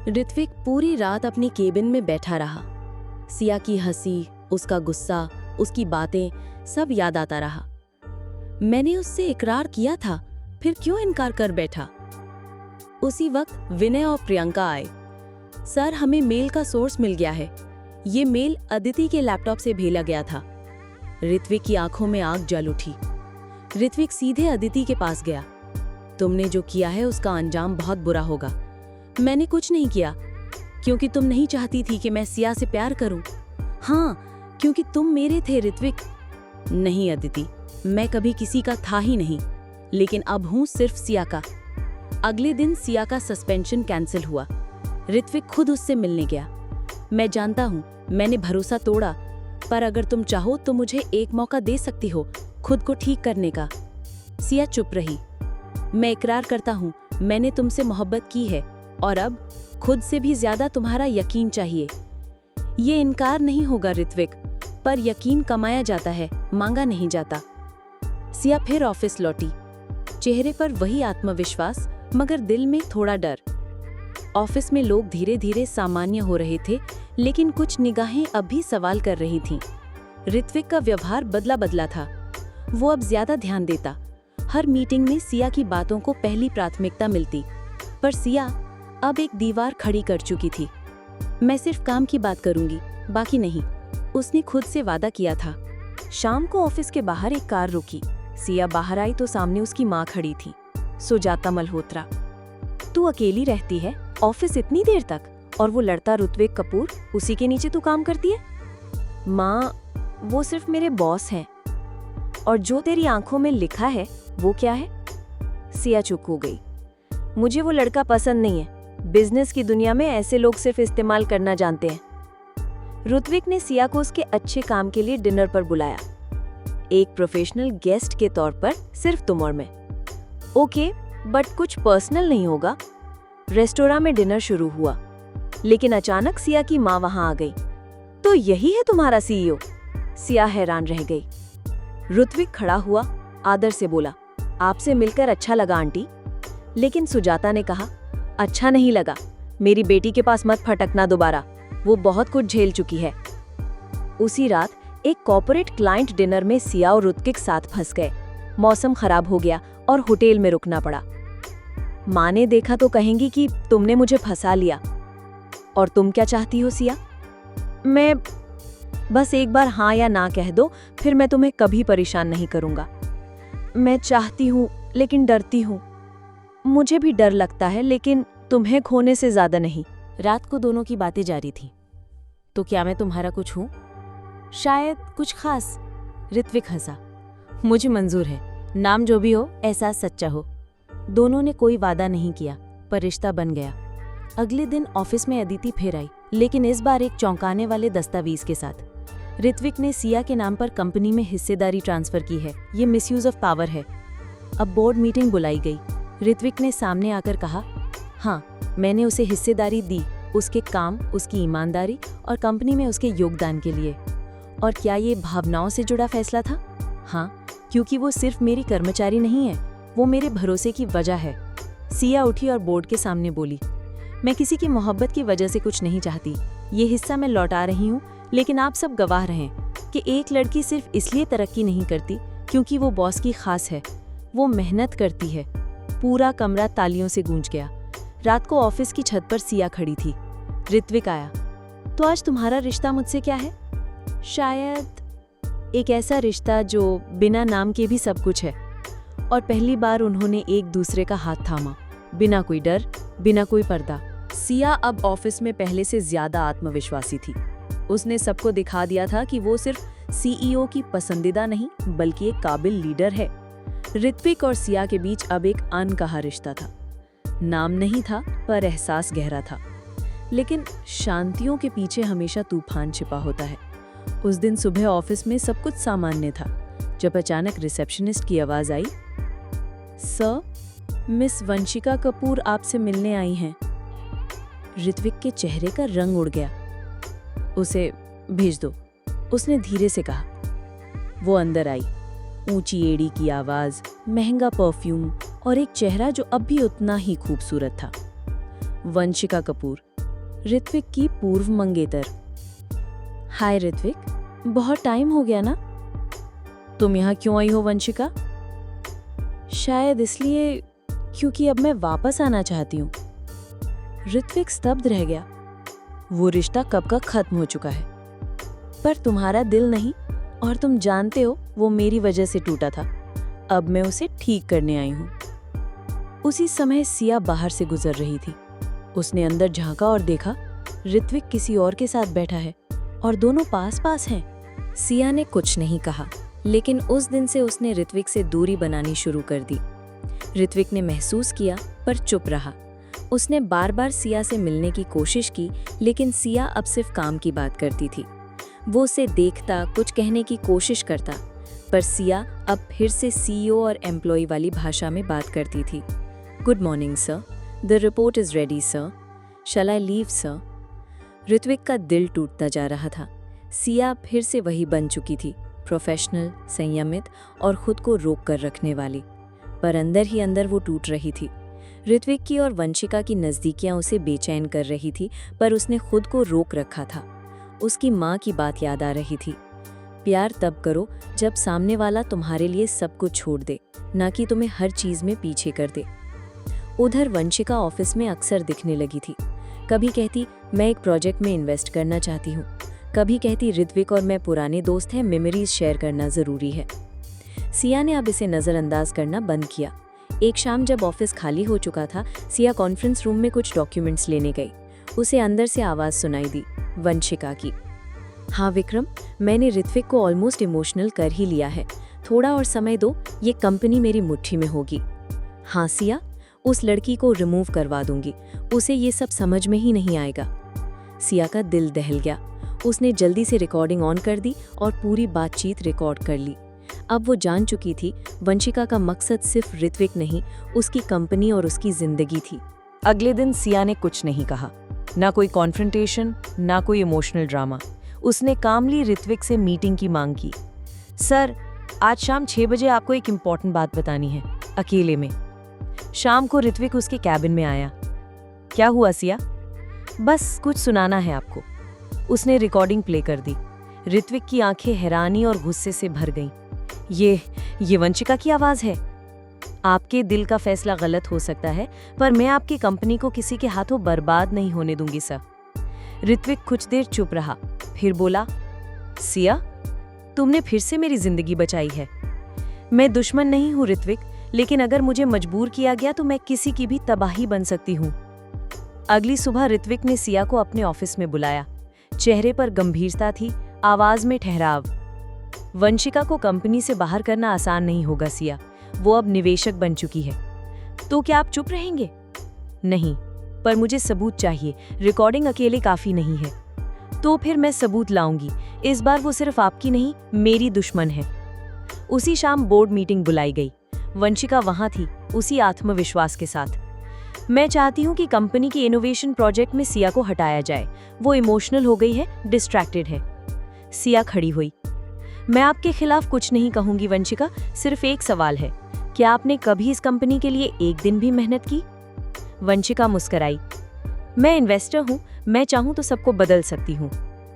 ऋत्विक पूरी रात अपनी केबिन में बैठा रहा। सिया की हंसी, उसका गुस्सा, उसकी बातें सब याद आता रहा। मैंने उससे इकरार किया था, फिर क्यों इनकार कर बैठा? उसी वक्त विनय और प्रियंका आए। सर, हमें मेल का सोर्स मिल गया है। ये मेल अदिति के लैपटॉप से भेजा गया था। ऋत्विक की आंखों में आग जल उठी। ऋत्विक सीधे अदिति के पास गया। तुमने जो किया है उसका अंजाम बहुत बुरा होगा। मैंने कुछ नहीं किया, क्योंकि तुम नहीं चाहती थी कि मैं सिया से प्यार करूं। हाँ, क्योंकि तुम मेरे थे ऋत्विक। नहीं अदिति, मैं कभी किसी का था ही नहीं, लेकिन अब हूं सिर्फ सिया का। अगले दिन सिया का सस्पेंशन कैंसिल हुआ। ऋत्विक खुद उससे मिलने गया। मैं जानता हूं मैंने भरोसा तोड़ा, पर अगर तुम चाहो तो मुझे एक मौका दे सकती हो खुद को ठीक करने का। सिया चुप रही। मैं इकरार करता हूं, मैंने तुमसे मोहब्बत की है और अब खुद से भी ज्यादा तुम्हारा यकीन चाहिए। ये इनकार नहीं होगा ऋत्विक, पर यकीन कमाया जाता है, मांगा नहीं जाता। सिया फिर ऑफिस लौटी। चेहरे पर वही आत्मविश्वास, मगर दिल में थोड़ा डर। ऑफिस में लोग धीरे धीरे सामान्य हो रहे थे, लेकिन कुछ निगाहें अब भी सवाल कर रही थीं। ऋत्विक का व्यवहार बदला बदला था। वो अब ज्यादा ध्यान देता। हर मीटिंग में सिया की बातों को पहली प्राथमिकता मिलती, पर सिया अब एक दीवार खड़ी कर चुकी थी। मैं सिर्फ काम की बात करूंगी, बाकी नहीं, उसने खुद से वादा किया था। शाम को ऑफिस के बाहर एक कार रुकी। सिया बाहर आई तो सामने उसकी माँ खड़ी थी, सुजाता मल्होत्रा। तू अकेली रहती है ऑफिस इतनी देर तक, और वो लड़ता ऋत्विक कपूर, उसी के नीचे तू काम करती है? माँ, वो सिर्फ मेरे बॉस हैं। और जो तेरी आंखों में लिखा है वो क्या है? सिया चुप हो गई। मुझे वो लड़का पसंद नहीं है। बिजनेस की दुनिया में ऐसे लोग सिर्फ इस्तेमाल करना जानते हैं। ऋत्विक ने सिया को उसके अच्छे काम के लिए डिनर पर बुलाया, एक प्रोफेशनल गेस्ट के तौर पर, सिर्फ तुम और मैं। ओके, बट कुछ पर्सनल नहीं होगा। रेस्टोरेंट में डिनर शुरू हुआ, लेकिन अचानक सिया की माँ वहां आ गई। तो यही है तुम्हारा सीईओ? सिया हैरान रह गई। ऋत्विक खड़ा हुआ, आदर से बोला, आपसे मिलकर अच्छा लगा आंटी। लेकिन सुजाता ने कहा, अच्छा नहीं लगा। मेरी बेटी के पास मत फटकना दोबारा, वो बहुत कुछ झेल चुकी है। उसी रात एक कॉर्पोरेट क्लाइंट डिनर में सिया और ऋत्विक साथ फंस गए। मौसम खराब हो गया और होटल में रुकना पड़ा। माँ ने देखा तो कहेंगी कि तुमने मुझे फंसा लिया। और तुम क्या चाहती हो सिया? मैं बस एक बार हाँ या ना कह दो, फिर मैं तुम्हें कभी परेशान नहीं करूंगा। मैं चाहती हूँ, लेकिन डरती हूँ। मुझे भी डर लगता है, लेकिन तुम्हें खोने से ज्यादा नहीं। रात को दोनों की बातें जारी थी। तो क्या मैं तुम्हारा कुछ हूँ? शायद कुछ खास। ऋत्विक हंसा। मुझे मंजूर है, नाम जो भी हो, एहसास सच्चा हो। दोनों ने कोई वादा नहीं किया, पर रिश्ता बन गया। अगले दिन ऑफिस में अदिति फिर आई, लेकिन इस बार एक चौंकाने वाले दस्तावेज के साथ। ऋत्विक ने सिया के नाम पर कंपनी में हिस्सेदारी ट्रांसफर की है। ये मिसयूज ऑफ पावर है। अब बोर्ड मीटिंग बुलाई गई। ऋत्विक ने सामने आकर कहा, हाँ, मैंने उसे हिस्सेदारी दी, उसके काम, उसकी ईमानदारी और कंपनी में उसके योगदान के लिए। और क्या ये भावनाओं से जुड़ा फैसला था? हाँ, क्योंकि वो सिर्फ मेरी कर्मचारी नहीं है, वो मेरे भरोसे की वजह है। सिया उठी और बोर्ड के सामने बोली, मैं किसी की मोहब्बत की वजह से कुछ नहीं चाहती। ये हिस्सा मैं लौटा रही हूँ, लेकिन आप सब गवाह रहें कि एक लड़की सिर्फ इसलिए तरक्की नहीं करती क्योंकि वो बॉस की खास है। वो मेहनत करती है। पूरा कमरा तालियों से गूंज गया। रात को ऑफिस की छत पर सिया खड़ी थी। ऋत्विक आया। तो आज तुम्हारा रिश्ता मुझसे क्या है? शायद एक ऐसा रिश्ता जो बिना नाम के भी सब कुछ है। और पहली बार उन्होंने एक दूसरे का हाथ थामा, बिना कोई डर, बिना कोई पर्दा। सिया अब ऑफिस में पहले से ज्यादा आत्मविश्वासी थी। उसने सबको दिखा दिया था कि वो सिर्फ सीईओ की पसंदीदा नहीं, बल्कि एक काबिल लीडर है। ऋत्विक और सिया के बीच अब एक अनकहा रिश्ता था। नाम नहीं था, पर एहसास गहरा था। लेकिन शांतियों के पीछे हमेशा तूफान छिपा होता है। उस दिन सुबह ऑफिस में सब कुछ सामान्य था, जब अचानक रिसेप्शनिस्ट की आवाज आई, सर, मिस वंशिका कपूर आपसे मिलने आई हैं। ऋत्विक के चेहरे का रंग उड़ गया। उसे भेज दो, उसने धीरे से कहा। वो अंदर आई। ऊंची एड़ी की आवाज, महंगा परफ्यूम और एक चेहरा जो अब भी उतना ही खूबसूरत था। वंशिका कपूर, ऋत्विक की पूर्व मंगेतर। हाय ऋत्विक, बहुत टाइम हो गया ना? तुम यहाँ क्यों आई हो वंशिका? शायद इसलिए क्योंकि अब मैं वापस आना चाहती हूँ। ऋत्विक स्तब्ध रह गया। वो रिश्ता कब का खत्म हो चुका है, पर तुम्हारा दिल नहीं, और तुम जानते हो वो मेरी वजह से टूटा था। अब मैं उसे ठीक करने आई हूँ। उसी समय सिया बाहर से गुजर रही थी। उसने अंदर झांका और देखा ऋत्विक किसी और के साथ बैठा है और दोनों पास पास हैं। सिया ने कुछ नहीं कहा, लेकिन उस दिन से उसने ऋत्विक से दूरी बनानी शुरू कर दी। ऋत्विक ने महसूस किया पर चुप रहा। उसने बार बार सिया से मिलने की कोशिश की, लेकिन सिया अब सिर्फ काम की बात करती थी। वो उसे देखता, कुछ कहने की कोशिश करता, पर सिया अब फिर से सीईओ और एम्प्लॉय वाली भाषा में बात करती थी। Good morning sir, the report is ready sir, shall I leave sir? Ritvik का दिल टूटता जा रहा था। सिया फिर से वही बन चुकी थी, प्रोफेशनल, संयमित और खुद को रोक कर रखने वाली, पर अंदर ही अंदर वो टूट रही थी। ऋत्विक की और वंशिका की नज़दीकियां उसे बेचैन कर रही थी, पर उसने खुद को रोक रखा था। उसकी माँ की बात याद आ रही थी, प्यार तब करो जब सामने वाला तुम्हारे लिए सब कुछ छोड़ दे, ना कि तुम्हें हर चीज़ में पीछे कर दे। उधर वंशिका ऑफिस में अक्सर दिखने लगी थी। कभी कहती मैं एक प्रोजेक्ट में इन्वेस्ट करना चाहती हूँ, कभी कहती ऋत्विक और मैं पुराने दोस्त हैं, मेमोरीज शेयर करना ज़रूरी है। सिया ने अब इसे नज़रअंदाज करना बंद किया। एक शाम जब ऑफिस खाली हो चुका था, सिया कॉन्फ्रेंस रूम में कुछ डॉक्यूमेंट्स लेने गई। उसे अंदर से आवाज़ सुनाई दी, वंशिका की। हाँ विक्रम, मैंने ऋत्विक को ऑलमोस्ट इमोशनल कर ही लिया है। थोड़ा और समय दो, ये कंपनी मेरी मुट्ठी में होगी। हाँ सिया, उस लड़की को रिमूव करवा दूंगी, उसे ये सब समझ में ही नहीं आएगा। सिया का दिल दहल गया। उसने जल्दी से रिकॉर्डिंग ऑन कर दी और पूरी बातचीत रिकॉर्ड कर ली। अब वो जान चुकी थी वंशिका का मकसद सिर्फ ऋत्विक नहीं, उसकी कंपनी और उसकी जिंदगी थी। अगले दिन सिया ने कुछ नहीं कहा, ना कोई कॉन्फ्रंटेशन, ना कोई इमोशनल ड्रामा। उसने कामली ऋत्विक से मीटिंग की मांग की। सर, आज शाम 6 बजे आपको एक इम्पॉर्टेंट बात बतानी है, अकेले में। शाम को ऋत्विक उसके कैबिन में आया। क्या हुआ सिया? बस कुछ सुनाना है आपको। उसने रिकॉर्डिंग प्ले कर दी। ऋत्विक की आंखें हैरानी और गुस्से से भर गईं। ये वंशिका की आवाज है। आपके दिल का फैसला गलत हो सकता है, पर मैं आपकी कंपनी को किसी के हाथों बर्बाद नहीं होने दूंगी सर। ऋत्विक कुछ देर चुप रहा, फिर बोला, सिया, तुमने फिर से मेरी जिंदगी बचाई है। मैं दुश्मन नहीं हूं ऋत्विक, लेकिन अगर मुझे मजबूर किया गया तो मैं किसी की भी तबाही बन सकती हूँ। अगली सुबह ऋत्विक ने सिया को अपने ऑफिस में बुलाया। चेहरे पर गंभीरता थी, आवाज में ठहराव। वंशिका को कंपनी से बाहर करना आसान नहीं होगा सिया, वो अब निवेशक बन चुकी है। तो क्या आप चुप रहेंगे? नहीं, पर मुझे सबूत चाहिए। रिकॉर्डिंग अकेले काफी नहीं है। तो फिर मैं सबूत लाऊंगी। इस बार वो सिर्फ आपकी नहीं, मेरी दुश्मन है। उसी शाम बोर्ड मीटिंग बुलाई गई। वंशिका वहां थी, उसी आत्मविश्वास के साथ। मैं चाहती हूँ कि कंपनी की इनोवेशन प्रोजेक्ट में सिया को हटाया जाए। वो इमोशनल हो गई है, डिस्ट्रैक्टेड है। सिया खड़ी हुई। मैं आपके खिलाफ कुछ नहीं कहूंगी वंशिका, सिर्फ एक सवाल है, क्या आपने कभी इस कंपनी के लिए एक दिन भी मेहनत की? वंशिका मुस्कुराई। मैं इन्वेस्टर हूँ, मैं चाहूँ तो सबको बदल सकती हूँ,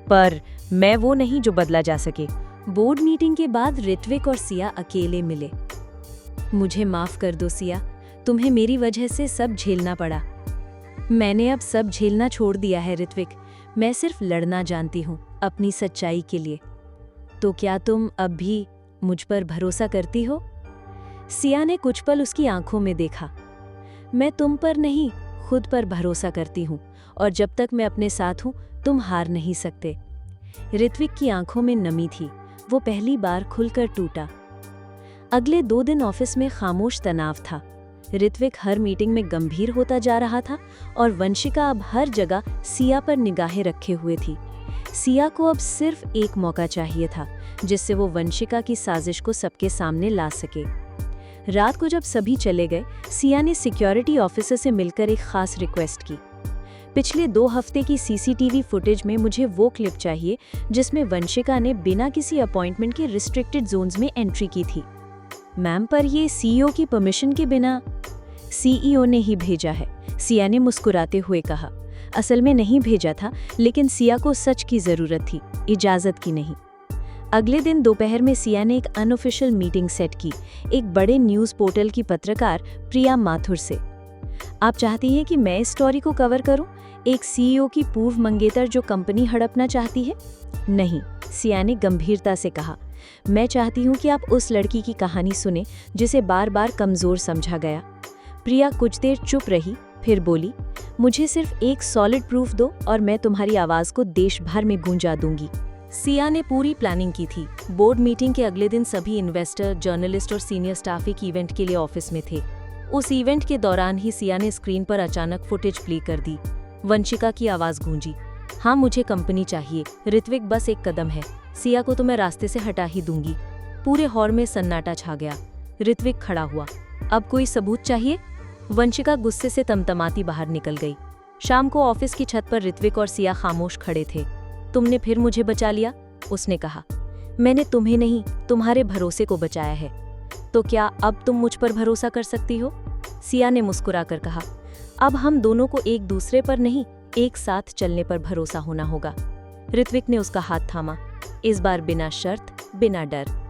पर मैं वो नहीं जो बदला जा सके। बोर्ड मीटिंग के बाद ऋत्विक और सिया अकेले मिले। मुझे माफ कर दो सिया, तुम्हें मेरी वजह से सब झेलना पड़ा। मैंने अब सब झेलना छोड़ दिया है ऋत्विक, मैं सिर्फ लड़ना जानती हूँ अपनी सच्चाई के लिए। तो क्या तुम अब भी मुझ पर भरोसा करती हो? सिया ने कुछ पल उसकी आंखों में देखा। मैं तुम पर नहीं, खुद पर भरोसा करती हूँ, और जब तक मैं अपने साथ हूँ तुम हार नहीं सकते। ऋत्विक की आंखों में नमी थी, वो पहली बार खुलकर टूटा। अगले 2 दिन ऑफिस में खामोश तनाव था। ऋत्विक हर मीटिंग में गंभीर होता जा रहा था और वंशिका अब हर जगह सिया पर निगाहें रखे हुए थी। सिया को अब सिर्फ एक मौका चाहिए था जिससे वो वंशिका की साजिश को सबके सामने ला सके। रात को जब सभी चले गए, सिया ने सिक्योरिटी ऑफिसर से मिलकर एक खास रिक्वेस्ट की। पिछले 2 हफ्ते की सीसीटीवी फुटेज में मुझे वो क्लिप चाहिए जिसमें वंशिका ने बिना किसी अपॉइंटमेंट के रिस्ट्रिक्टेड जोन्स में एंट्री की थी। मैम, पर ये सीईओ की परमिशन के बिना? सीईओ ने ही भेजा है। सिया ने मुस्कुराते हुए कहा, असल में नहीं भेजा था, लेकिन सिया को सच की जरूरत थी, इजाजत की नहीं। अगले दिन दोपहर में सिया ने एक अनऑफिशियल मीटिंग सेट की, एक बड़े न्यूज़ पोर्टल की पत्रकार प्रिया माथुर से। आप चाहती हैं कि मैं इस स्टोरी को कवर करूं? एक सीईओ की पूर्व मंगेतर जो कंपनी हड़पना चाहती है? नहीं, सिया ने गंभीरता से कहा, मैं चाहती हूं कि आप उस लड़की की कहानी सुने जिसे बार बार कमजोर समझा गया। प्रिया कुछ देर चुप रही, फिर बोली, मुझे सिर्फ एक सॉलिड प्रूफ दो और मैं तुम्हारी आवाज को देश भर में गूंजा दूंगी। सिया ने पूरी प्लानिंग की थी। बोर्ड मीटिंग के अगले दिन सभी इन्वेस्टर, जर्नलिस्ट और सीनियर स्टाफ एक इवेंट के लिए ऑफिस में थे। उस इवेंट के दौरान ही सिया ने स्क्रीन पर अचानक फुटेज प्ले कर दी। वंशिका की आवाज गूंजी, हाँ मुझे कंपनी चाहिए, ऋत्विक बस एक कदम है, सिया को तो मैं रास्ते से हटा ही दूंगी। पूरे हॉल में सन्नाटा छा गया। ऋत्विक खड़ा हुआ, अब कोई सबूत चाहिए? वंशिका गुस्से से तमतमाती बाहर निकल गई। शाम को ऑफिस की छत पर ऋत्विक और सिया खामोश खड़े थे। तुमने फिर मुझे बचा लिया, उसने कहा। मैंने तुम्हें नहीं, तुम्हारे भरोसे को बचाया है। तो क्या अब तुम मुझ पर भरोसा कर सकती हो? सिया ने मुस्कुराकर कहा, अब हम दोनों को एक दूसरे पर नहीं, एक साथ चलने पर भरोसा होना होगा। ऋत्विक ने उसका हाथ थामा, इस बार बिना शर्त, बिना डर।